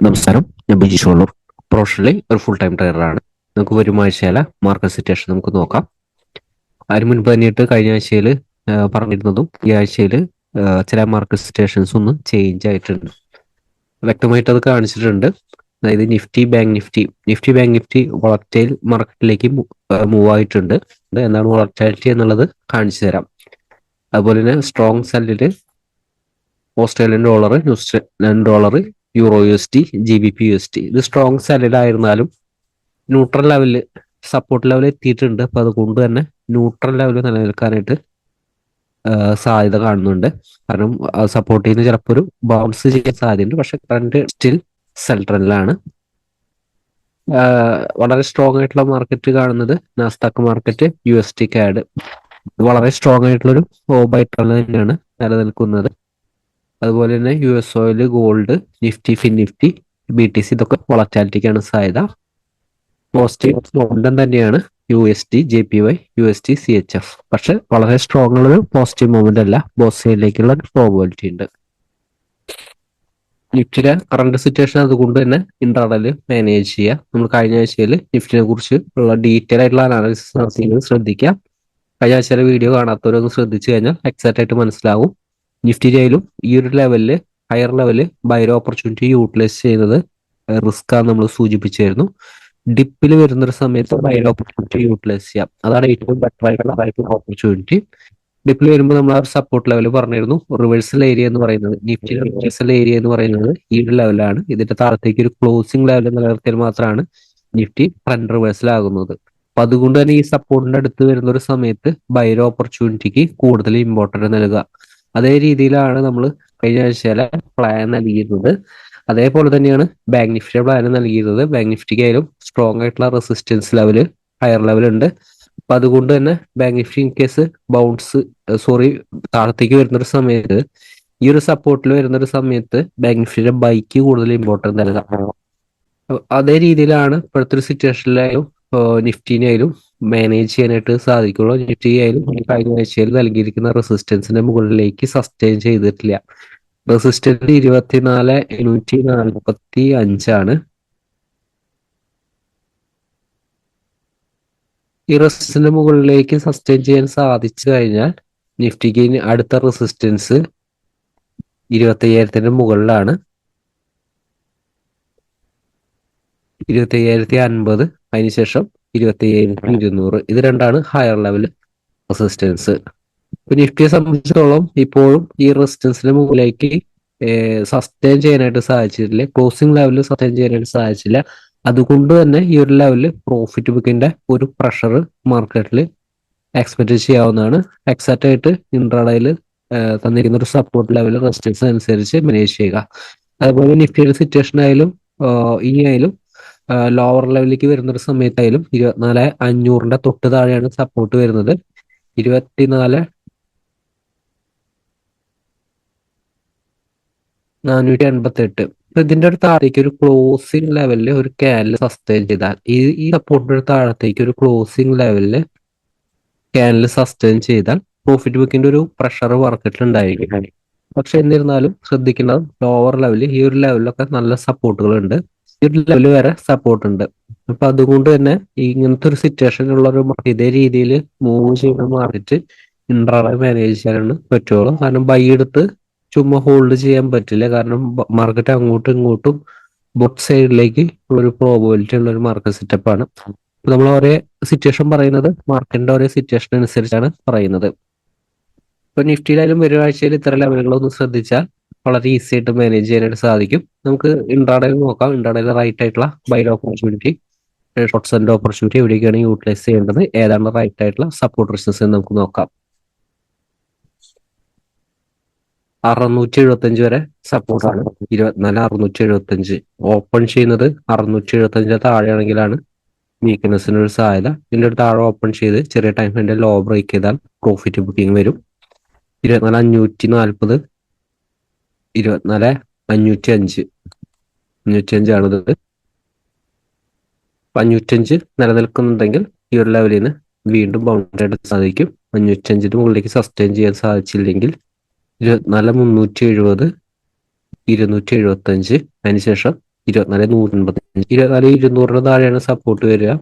നമസ്കാരം. ഞാൻ ബിജി ഷോളൂർ. പ്രൊഫഷണലി ഒരു ഫുൾ ടൈം ട്രേഡറാണ്. നമുക്ക് വരുമാഴ്ചയിലെ മാർക്കറ്റ് സിറ്റുവേഷൻ നമുക്ക് നോക്കാം. അതിന് മുൻപ് തന്നെയിട്ട് കഴിഞ്ഞ ആഴ്ചയിൽ പറഞ്ഞിരുന്നതും ഈ ആഴ്ചയിൽ ചില മാർക്കറ്റ് സിറ്റുവേഷൻസ് ഒന്ന് ചേഞ്ച് ആയിട്ടുണ്ട്. വ്യക്തമായിട്ട് അത് കാണിച്ചിട്ടുണ്ട്. അതായത് നിഫ്റ്റി ബാങ്ക് നിഫ്റ്റി വോളറ്റൈൽ മാർക്കറ്റിലേക്ക് മൂവ് ആയിട്ടുണ്ട്. എന്താണ് വോളറ്റാലിറ്റി എന്നുള്ളത് കാണിച്ചു തരാം. അതുപോലെ തന്നെ സ്ട്രോങ് സെല്ലില് Australian dollar, New Zealand dollar, euro USD, GBP USD ഇത് സ്ട്രോങ് സെല്ലിലായിരുന്നാലും ന്യൂട്രൽ ലെവലിൽ സപ്പോർട്ട് ലെവൽ എത്തിയിട്ടുണ്ട്. അപ്പൊ അതുകൊണ്ട് തന്നെ ന്യൂട്രൽ ലെവലിൽ നിലനിൽക്കാനായിട്ട് സാധ്യത കാണുന്നുണ്ട്. കാരണം സപ്പോർട്ട് ചെയ്യുന്ന ചിലപ്പോൾ ഒരു ബൗൺസ് ചെയ്യാൻ സാധ്യതയുണ്ട്. പക്ഷെ കറന്റ് സ്റ്റിൽ സെൽ ട്രെൻഡിലാണ്. വളരെ സ്ട്രോങ് ആയിട്ടുള്ള മാർക്കറ്റ് കാണുന്നത് നാസ്ഡാക്ക് മാർക്കറ്റ്, USD CAD വളരെ സ്ട്രോങ് ആയിട്ടുള്ളൊരു ബൈ ട്രെൻഡ് തന്നെയാണ് നിലനിൽക്കുന്നത്. അതുപോലെ തന്നെ US oil, gold, Nifty, FinNifty, BTC ഇതൊക്കെ വോളറ്റാലിറ്റിക്കാണ് സാധ്യത. പോസിറ്റീവ് മൊമെന്റം തന്നെയാണ് USD, JPY, USD, CHF. പക്ഷെ വളരെ സ്ട്രോങ് ഉള്ളൊരു പോസിറ്റീവ് മൂവ്മെന്റ് അല്ല. ബോത്ത് സൈഡിലേക്കുള്ള പ്രോബിലിറ്റി ഉണ്ട്. നിഫ്റ്റിയുടെ കറണ്ട് സിറ്റുവേഷൻ അതുകൊണ്ട് തന്നെ ഇൻട്രാഡേയിൽ മാനേജ് ചെയ്യുക. നമ്മൾ കഴിഞ്ഞ ആഴ്ചയിൽ നിഫ്റ്റിനെ കുറിച്ച് ഉള്ള ഡീറ്റെയിൽ ആയിട്ടുള്ള അനാലിസിസ് നടത്തിയത് ശ്രദ്ധിക്കുക. കഴിഞ്ഞ ആഴ്ചയിലെ വീഡിയോ കാണാത്തവരൊന്ന് ശ്രദ്ധിച്ചു കഴിഞ്ഞാൽ എക്സാക്റ്റ് ആയിട്ട് മനസ്സിലാവും. നിഫ്റ്റിയിലും ഈ ഒരു ലെവലില് ഹയർ ലെവല് ബൈർ ഓപ്പർച്യൂണിറ്റി യൂട്ടിലൈസ് ചെയ്യുന്നത് റിസ്ക് ആണ് നമ്മൾ സൂചിപ്പിച്ചായിരുന്നു. ഡിപ്പിൽ വരുന്നൊരു സമയത്ത് ബൈർ ഓപ്പർച്യൂണിറ്റി യൂട്ടിലൈസ് ചെയ്യാം. അതാണ് ഏറ്റവും ബെറ്റർ ആയിട്ടുള്ള ഓപ്പർച്യൂണിറ്റി. ഡിപ്പിൽ വരുമ്പോൾ നമ്മൾ ആ ഒരു സപ്പോർട്ട് ലെവൽ പറഞ്ഞിരുന്നു. റിവേഴ്സൽ ഏരിയ എന്ന് പറയുന്നത്, നിഫ്റ്റി റിവേഴ്സൽ ഏരിയ എന്ന് പറയുന്നത് ഈ ഒരു ലെവലാണ്. ഇതിന്റെ താഴത്തേക്ക് ഒരു ക്ലോസിംഗ് ലെവൽ നിലനിർത്തിയാൽ മാത്രമാണ് നിഫ്റ്റി ട്രെൻഡ് റിവേഴ്സൽ ആകുന്നത്. അപ്പൊ അതുകൊണ്ട് തന്നെ ഈ സപ്പോർട്ടിന്റെ അടുത്ത് വരുന്ന ഒരു സമയത്ത് ബൈർ ഓപ്പർച്യൂണിറ്റിക്ക് കൂടുതൽ ഇമ്പോർട്ടൻസ് നൽകുക. അതേ രീതിയിലാണ് നമ്മൾ കഴിഞ്ഞ ആഴ്ചയിലെ പ്ലാൻ നൽകിയിരുന്നത്. അതേപോലെ തന്നെയാണ് ബാങ്ക് നിഫ്റ്റിയുടെ പ്ലാൻ നൽകിയിരുന്നത്. ബാങ്ക് നിഫ്റ്റിക്കായാലും സ്ട്രോങ് ആയിട്ടുള്ള റെസിസ്റ്റൻസ് ലെവല്, ഹയർ ലെവൽ ഉണ്ട്. അപ്പൊ അതുകൊണ്ട് തന്നെ ബാങ്ക് നിഫ്റ്റി ഇൻ കേസ് താഴത്തേക്ക് വരുന്നൊരു സമയത്ത്, ഈ ഒരു സപ്പോർട്ടിൽ വരുന്നൊരു സമയത്ത് ബാങ്ക് നിഫ്റ്റിയുടെ ബൈക്ക് കൂടുതൽ ഇമ്പോർട്ടൻസ് നൽകാം. അതേ രീതിയിലാണ് ഇപ്പോഴത്തെ ഒരു സിറ്റുവേഷനിലായാലും നിഫ്റ്റിനായാലും മാനേജ് ചെയ്യാനായിട്ട് സാധിക്കുള്ളൂ. നിഫ്റ്റി ആയാലും കഴിഞ്ഞ ആഴ്ചയിൽ നൽകിയിരിക്കുന്ന റെസിസ്റ്റൻസിന്റെ മുകളിലേക്ക് സസ്റ്റെയിൻ ചെയ്തിട്ടില്ല. റെസിസ്റ്റൻസ് 24,745 ഈ റെസിസ്റ്റൻസിന്റെ മുകളിലേക്ക് സസ്റ്റെയിൻ ചെയ്യാൻ സാധിച്ചു കഴിഞ്ഞാൽ നിഫ്റ്റിക്ക് അടുത്ത റെസിസ്റ്റൻസ് 25,000 മുകളിലാണ്. 25,050, അതിനുശേഷം 25,200. ഇത് രണ്ടാണ് ഹയർ ലെവൽ റെസിസ്റ്റൻസ്. ഇപ്പൊ നിഫ്റ്റിയെ സംബന്ധിച്ചിടത്തോളം ഇപ്പോഴും ഈ റെസിസ്റ്റൻസിന് മുകളിലേക്ക് സസ്റ്റെയിൻ ചെയ്യാനായിട്ട് സാധിച്ചിട്ടില്ല. ക്ലോസിംഗ് ലെവലിൽ സസ്റ്റെയിൻ ചെയ്യാനായിട്ട് സാധിച്ചില്ല. അതുകൊണ്ട് തന്നെ ഈ ഒരു ലെവലിൽ പ്രോഫിറ്റ് ബുക്കിന്റെ ഒരു പ്രഷർ മാർക്കറ്റിൽ എക്സ്പെക്ട് ചെയ്യാവുന്നതാണ്. എക്സാക്റ്റ് ആയിട്ട് ഇൻട്രാഡേയിൽ തന്നിരിക്കുന്ന ഒരു സപ്പോർട്ട് ലെവൽ റെസിസ്റ്റൻസ് അനുസരിച്ച് മാനേജ് ചെയ്യുക. അതുപോലെ നിഫ്റ്റിയുടെ സിറ്റുവേഷൻ ആയാലും ഇനിയായാലും ലോവർ ലെവലിലേക്ക് വരുന്ന ഒരു സമയത്തായാലും 24,500 തൊട്ട് താഴെയാണ് സപ്പോർട്ട് വരുന്നത്. 24,488. ഇതിന്റെ ഒരു താഴത്തേക്ക് ഒരു ക്ലോസിംഗ് ലെവലില് ഒരു ക്യാനിൽ സസ്റ്റെയിൻ ചെയ്താൽ, ഈ സപ്പോർട്ടിന്റെ താഴത്തേക്ക് ഒരു ക്ലോസിംഗ് ലെവലില് ക്യാനിൽ സസ്റ്റെയിൻ ചെയ്താൽ പ്രോഫിറ്റ് ബുക്കിന്റെ ഒരു പ്രഷർ മാർക്കറ്റിൽ ഉണ്ടായിരിക്കും. പക്ഷെ എന്നിരുന്നാലും ശ്രദ്ധിക്കേണ്ടത് ലോവർ ലെവലിൽ ഈ ഒരു ലെവലിലൊക്കെ നല്ല സപ്പോർട്ടുകൾ ഉണ്ട്. ഈ ഒരു ലെവൽ വരെ സപ്പോർട്ട് ഉണ്ട്. അപ്പൊ അതുകൊണ്ട് തന്നെ ഇങ്ങനത്തെ ഒരു സിറ്റുവേഷനിലുള്ള ഒരു ഇതേ രീതിയിൽ മൂവ് ചെയ്യുന്ന മാർക്കറ്റ് ഇൻട്രാഡേ മാനേജ് ചെയ്യാനാണ് പറ്റുള്ളൂ. കാരണം ബൈ എടുത്ത് ചുമ്മാ ഹോൾഡ് ചെയ്യാൻ പറ്റില്ല. കാരണം മാർക്കറ്റ് അങ്ങോട്ടും ഇങ്ങോട്ടും ബോത്ത് സൈഡിലേക്ക് ഉള്ളൊരു പ്രോബിലിറ്റി ഉള്ള ഒരു മാർക്കറ്റ് സെറ്റപ്പ് ആണ്. നമ്മൾ ഒരേ സിറ്റുവേഷൻ പറയുന്നത് മാർക്കറ്റിന്റെ ഒരേ സിറ്റുവേഷൻ അനുസരിച്ചാണ് പറയുന്നത്. ഇപ്പൊ നിഫ്റ്റിയിലായാലും ഒരു ആഴ്ചയിൽ ഇത്തരം ലെവലുകളൊന്നും ശ്രദ്ധിച്ചാൽ വളരെ ഈസി ആയിട്ട് മാനേജ് ചെയ്യാനായിട്ട് സാധിക്കും. നമുക്ക് ഇൻട്രാഡേയിൽ നോക്കാം. ഇൻട്രാഡേയിൽ റൈറ്റ് ആയിട്ടുള്ള ബൈ ഓപ്പർച്യൂണിറ്റി, ഷോർട്ട് സെന്റ് ഓപ്പർച്യൂണിറ്റി എവിടേക്കാണ് യൂട്ടിലൈസ് ചെയ്യേണ്ടത്, ഏതാണ് റൈറ്റ് ആയിട്ടുള്ള സപ്പോർട്ട് റെസിസ്റ്റൻസ് എന്ന് നമുക്ക് നോക്കാം. 675 വരെ സപ്പോർട്ടാണ്. 24,675 ഓപ്പൺ ചെയ്യുന്നത് 675 താഴെയാണെങ്കിലാണ് വീക്ക്നെസ്സിന് ഒരു സാധ്യത. ഇതിന്റെ ഒരു താഴെ ഓപ്പൺ ചെയ്ത് ചെറിയ ടൈം ഫ്രെയിമിന്റെ ലോ ബ്രേക്ക് ചെയ്താൽ പ്രോഫിറ്റ് ബുക്കിംഗ് വരും. 24,540, 24,505 ആണിത്. 505 നിലനിൽക്കുന്നുണ്ടെങ്കിൽ ഈ ഒരു ലെവലിൽ നിന്ന് വീണ്ടും ബൗണ്ട് ആയിട്ട് സാധിക്കും. 505 മുകളിലേക്ക് സസ്റ്റെയിൻ ചെയ്യാൻ സാധിച്ചില്ലെങ്കിൽ 24,370, 275, അതിനുശേഷം 24,185, 24,200 താഴെയാണ് സപ്പോർട്ട് വരിക.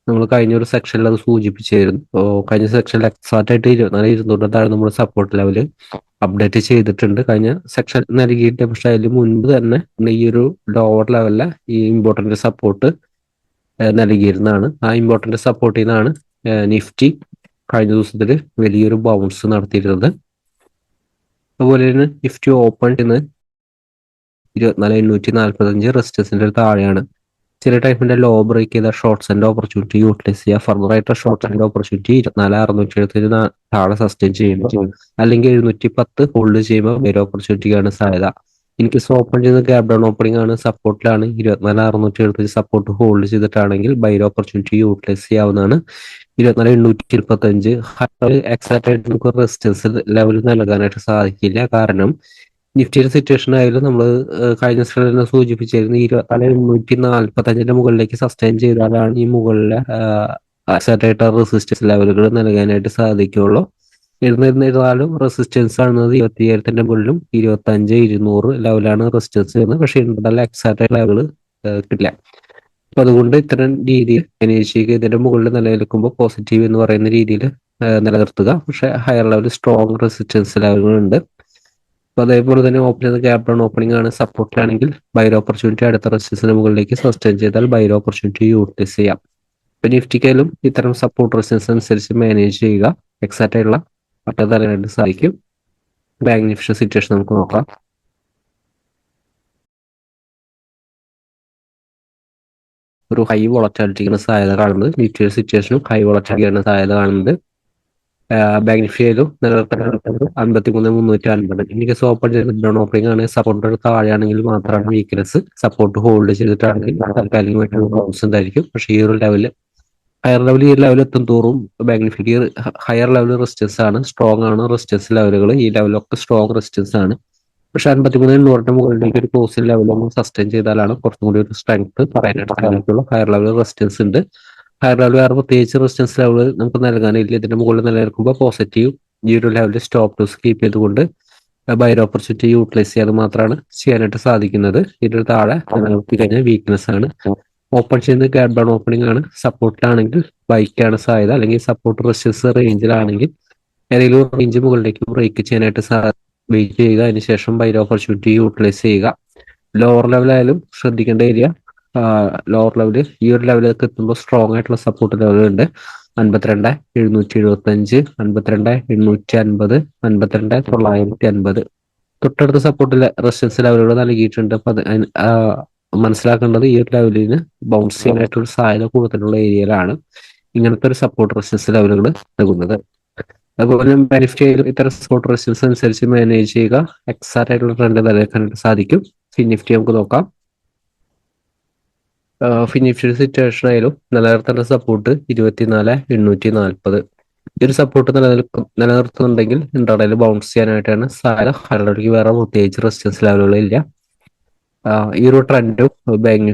നമ്മൾ കഴിഞ്ഞ ഒരു സെക്ഷനിൽ അത് സൂചിപ്പിച്ചായിരുന്നു. അപ്പോൾ കഴിഞ്ഞ സെക്ഷനിൽ എക്സാക്റ്റ് ആയിട്ട് 24,200 താഴെ നമ്മൾ സപ്പോർട്ട് ലെവല് അപ്ഡേറ്റ് ചെയ്തിട്ടുണ്ട് കഴിഞ്ഞ സെക്ഷൻ നൽകിയിട്ട്. പക്ഷെ അതിന് മുൻപ് തന്നെ ഈ ഒരു ലോവർ ലെവലിലെ ഈ ഇമ്പോർട്ടന്റ് സപ്പോർട്ട് നൽകിയിരുന്നതാണ്. ആ ഇമ്പോർട്ടന്റ് സപ്പോർട്ടിൽ നിന്നാണ് നിഫ്റ്റി കഴിഞ്ഞ ദിവസത്തിൽ വലിയൊരു ബൗൺസ് നടത്തിയിരുന്നത്. അതുപോലെ തന്നെ നിഫ്റ്റി ഓപ്പൺ ചെയ്യുന്നത് 24,845 റെസിസ്റ്റൻസിന്റെ താഴെയാണ്. ചില ടൈമിന്റെ ലോ ബ്രേക്ക് ചെയ്ത ഷോർട്ട്സിന്റെ ഓപ്പർച്യൂണിറ്റി യൂട്ടിലൈസ് ചെയ്യുക. ഫർദർ ആയിട്ട് ഷോർട്ട്സിന്റെ ഓപ്പർച്യൂണിറ്റി 24,675 താഴെ സസ്റ്റെയിൻ ചെയ്യുമ്പോൾ, അല്ലെങ്കിൽ 710 ഹോൾഡ് ചെയ്യുമ്പോൾ വേറെ ഓപ്പർച്യൂണിറ്റിക്കാണ് സാധ്യത. എനിക്ക് ഓപ്പൺ ചെയ്ത ഗ്യാപ് ഡൗൺ ഓപ്പണിംഗ് ആണ്, സപ്പോർട്ടിലാണ്. 24,675 സപ്പോർട്ട് ഹോൾഡ് ചെയ്തിട്ടാണെങ്കിൽ ബൈർ ഓപ്പർച്യൂണിറ്റി യൂട്ടിലൈസ് ചെയ്യാവുന്നതാണ്. 24,825 എക്സാക്ട് ആയിട്ട് നമുക്ക് റെസിസ്റ്റൻസ് ലെവൽ നൽകാനായിട്ട് സാധിക്കില്ല. കാരണം നിഫ്റ്റിയുടെ സിറ്റുവേഷൻ ആയാലും നമ്മൾ കഴിഞ്ഞ സ്ലൈഡിൽ സൂചിപ്പിച്ചിരുന്നു 24,845 മുകളിലേക്ക് സസ്റ്റെയിൻ ചെയ്താലാണ് ഈ മുകളിലെ എക്സാക്ട് ആയിട്ട് റെസിസ്റ്റൻസ് ലെവലുകൾ നൽകാനായിട്ട് സാധിക്കുള്ളൂ. എന്നിരുന്നാലും റെസിസ്റ്റൻസ് ആണെന്നത് 25,000 മുകളിലും 25,200 ലെവലാണ് റെസിസ്റ്റൻസ് വരുന്നത്. പക്ഷെ ഇന്റർണൽ എക്സാക്ട് ലെവൽ കിട്ടില്ല. അപ്പൊ അതുകൊണ്ട് ഇത്തരം രീതിയിൽ അന്വേഷിക്കുക. ഇതിന്റെ മുകളിൽ നിലനിൽക്കുമ്പോൾ പോസിറ്റീവ് എന്ന് പറയുന്ന രീതിയിൽ നിലനിർത്തുക. പക്ഷെ ഹയർ ലെവൽ സ്ട്രോങ് റെസിസ്റ്റൻസ് ലെവലുകളുണ്ട്. അപ്പൊ അതേപോലെ തന്നെ ഓപ്പൺ ചെയ്ത ഗ്യാപ് ഡൗൺ ഓപ്പണിംഗ് ആണ്, സപ്പോർട്ടിലാണെങ്കിൽ ബൈർ ഓപ്പർച്യൂണിറ്റി അടുത്ത റെസിസ്റ്റൻസിന് മുകളിലേക്ക് സസ്റ്റെയിൻ ചെയ്താൽ ബൈർ ഓപ്പർച്യൂണിറ്റി യൂട്ടിലൈസ് ചെയ്യാം. ഇപ്പൊ നിഫ്റ്റിക്കായാലും ഇത്തരം സപ്പോർട്ട് റെസിസ്റ്റൻസ് അനുസരിച്ച് മാനേജ് ചെയ്യുക. എക്സാക്റ്റ് ആയിട്ടുള്ള പട്ടം തരാനായിട്ട് സാധിക്കും. ബാങ്ക് നിഫ്റ്റി സിറ്റുവേഷൻ നമുക്ക് നോക്കാം. ഒരു ഹൈ വോളറ്റാലിറ്റിക്കാണ് സാധ്യത കാണുന്നത്. നിഫ്റ്റിയുടെ സിറ്റുവേഷനും ഹൈ വോളറ്റാലിറ്റിയാണ് സാധ്യത കാണുന്നത്. ബാങ്ക് നിഫ്റ്റിയിലും നിലനിർത്തുന്നത് 53,350. എനിക്ക് ഓപ്പൺ ചെയ്ത ഓപ്പണിംഗ് ആണ്, സപ്പോർട്ട് താഴെയാണെങ്കിൽ മാത്രമാണ് വീക്ക്നെസ്. സപ്പോർട്ട് ഹോൾഡ് ചെയ്തിട്ടാണെങ്കിൽ താൽക്കാലികമായിട്ട് ബൗൺസ് ഉണ്ടായിരിക്കും. പക്ഷേ ഈ ഒരു ലെവല് ഹയർ ലെവൽ, ഈ ലെവൽ എത്തും തോറും ബാങ്ക് നിഫ്റ്റിക്ക് ഹയർ ലെവൽ റെസിസ്റ്റൻസ് ആണ്, സ്ട്രോങ് ആണ് റെസിസ്റ്റൻസ് ലെവലുകൾ. ഈ ലെവലൊക്കെ സ്ട്രോങ് റെസിസ്റ്റൻസ് ആണ്. പക്ഷെ 53,800 മുകളിലേക്ക് ഒരു ക്ലോസിംഗ് ലെവൽ ഒന്ന് സസ്റ്റെയിൻ ചെയ്താലാണ് കുറച്ചും കൂടി ഒരു സ്ട്രെങ്ത് പറയാനായിട്ട് സാധിക്കുള്ളൂ. ഹയർ ലെവൽ റെസിസ്റ്റൻസ് ഉണ്ട്. ഹയർ ലെവൽ വേറെ പ്രത്യേകിച്ച് റെസിസ്റ്റൻസ് ലെവൽ നമുക്ക് നൽകാനില്ല. ഇതിന്റെ മുകളിൽ നിലനിൽക്കുമ്പോൾ പോസിറ്റീവ് ഈ ഒരു ലെവലിൽ സ്റ്റോപ്പ് ലോസ് കീപ്പ് ചെയ്തുകൊണ്ട് ബൈർ ഓപ്പർച്യൂണിറ്റി യൂട്ടിലൈസ് ചെയ്യാതെ മാത്രമാണ് ചെയ്യാനായിട്ട് സാധിക്കുന്നത്. ഇതിന് താഴെ നിലനിർത്തി കഴിഞ്ഞാൽ വീക്ക്നെസ് ആണ്. ഓപ്പൺ ചെയ്യുന്ന ഗ്യാപ് ഡൗൺ ഓപ്പണിംഗ് ആണ്, സപ്പോർട്ടിലാണെങ്കിൽ ബൈക്കാണ് സാധ്യത. അല്ലെങ്കിൽ സപ്പോർട്ട് റെസിസ്റ്റൻസ് റേഞ്ചിലാണെങ്കിൽ ഏതെങ്കിലും റേഞ്ച് മുകളിലേക്ക് ബ്രേക്ക് ചെയ്യാനായിട്ട് വെയിറ്റ് ചെയ്യുക. അതിനുശേഷം ബൈർ ഓപ്പർച്യൂണിറ്റി യൂട്ടിലൈസ് ചെയ്യുക. ലോവർ ലെവലായാലും ശ്രദ്ധിക്കേണ്ട ഏരിയ, ലോവർ ലെവല് ഈ ഒരു ലെവലിലേക്ക് എത്തുമ്പോൾ സ്ട്രോങ് ആയിട്ടുള്ള സപ്പോർട്ട് ലെവലുണ്ട്. 52,775, 52,850, 52,950 തൊട്ടടുത്ത സപ്പോർട്ട് റെസിസ്റ്റൻസ് ലെവലുകൾ നൽകിയിട്ടുണ്ട്. അപ്പൊ മനസ്സിലാക്കേണ്ടത് ഈ ഒരു ലെവലിന് ബൗൺസ് ചെയ്യാനായിട്ടുള്ള സാധ്യത കൂടുതലുള്ള ഏരിയയിലാണ് ഇങ്ങനത്തെ ഒരു സപ്പോർട്ട് റെസിസ്റ്റൻസ് ലെവലുകൾ നൽകുന്നത്. അതുപോലെ ബെനിഫിറ്റ് ഇത്തരം സപ്പോർട്ട് റെസിസ്റ്റൻസ് അനുസരിച്ച് മാനേജ് ചെയ്യുക. എക്സാക്റ്റ് ആയിട്ടുള്ള ട്രെൻഡ് നിലനിൽക്കാനായിട്ട് സാധിക്കും. ഫിനിഫ്റ്റി നമുക്ക് നോക്കാം. ഫിനിഫ്റ്റി സിറ്റുവേഷൻ ആയാലും നിലനിർത്തേണ്ട സപ്പോർട്ട് 24,840. ഈ ഒരു സപ്പോർട്ട് നിലനിർത്തുന്നുണ്ടെങ്കിൽ ഇന്റർഡേയിൽ ബൗൺസ് ചെയ്യാനായിട്ടാണ് സാധ്യത. ഹൺഡ്രഡിലേക്ക് വേറെ പ്രത്യേകിച്ച് റെസിസ്റ്റൻസ് ലെവലുകളില്ല. ഈ ഒരു ട്രെൻഡും ബാങ്ക്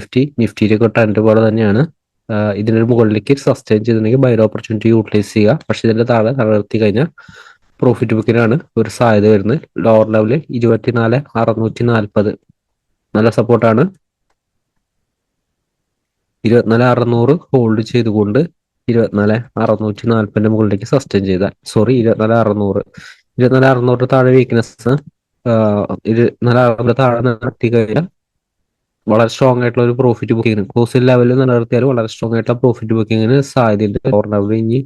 നിഫ്റ്റിയിലേക്ക് ട്രെൻഡ് പോലെ തന്നെയാണ്. ഇതിനൊരു മുകളിലേക്ക് സസ്റ്റെയിൻ ചെയ്തിട്ടുണ്ടെങ്കിൽ ബൈർ ഓപ്പർച്യൂണിറ്റി യൂട്ടിലൈസ് ചെയ്യുക. പക്ഷെ ഇതിന്റെ താഴെ നിലനിർത്തി കഴിഞ്ഞാൽ പ്രോഫിറ്റ് ബുക്കിനാണ് ഒരു സാധ്യത വരുന്നത്. ലോവർ ലെവല് 24,640 നല്ല സപ്പോർട്ടാണ്. 24,600 ഹോൾഡ് ചെയ്തുകൊണ്ട് 24,640 മുകളിലേക്ക് സസ്റ്റെയിൻ ചെയ്താൽ 24,600 താഴെ വീക്ക്നെസ് 24,600 താഴെ നടത്തി കഴിഞ്ഞാൽ വളരെ സ്ട്രോങ് ആയിട്ടുള്ള ഒരു പ്രോഫിറ്റ് ബുക്കിങ്ങിന് ക്ലോസിംഗ് ലെവലിൽ നിലനിർത്തിയാൽ വളരെ സ്ട്രോങ് ആയിട്ടുള്ള പ്രോഫിറ്റ് ബുക്കിങ്ങിന് സാധ്യതയുണ്ട്. ലോവർ ലെവലിൽ ഇനി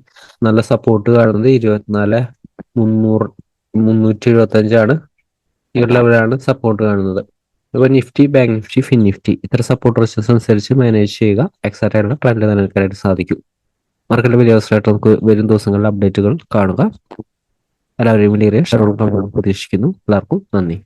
നല്ല സപ്പോർട്ട് കാണുന്നത് 24,375 ഈ ഒരു ലെവലാണ് സപ്പോർട്ട് കാണുന്നത്. അപ്പൊ നിഫ്റ്റി, ബാങ്ക് നിഫ്റ്റി, ഫിൻ നിഫ്റ്റി ഇത്തരം സപ്പോർട്ട് റെസിസ്റ്റൻസ് അനുസരിച്ച് മാനേജ് ചെയ്യുക. എക്സാക്റ്റ് ആയിട്ടുള്ള ട്രെൻഡ് നിലനിൽക്കാനായിട്ട് സാധിക്കും. മാർക്കറ്റിലെ വലിയ അവസരമായിട്ട് നമുക്ക് വരും ദിവസങ്ങളിലെ അപ്ഡേറ്റുകൾ കാണുക. എല്ലാവരെയും വലിയ പ്രതീക്ഷിക്കുന്നു. എല്ലാവർക്കും നന്ദി.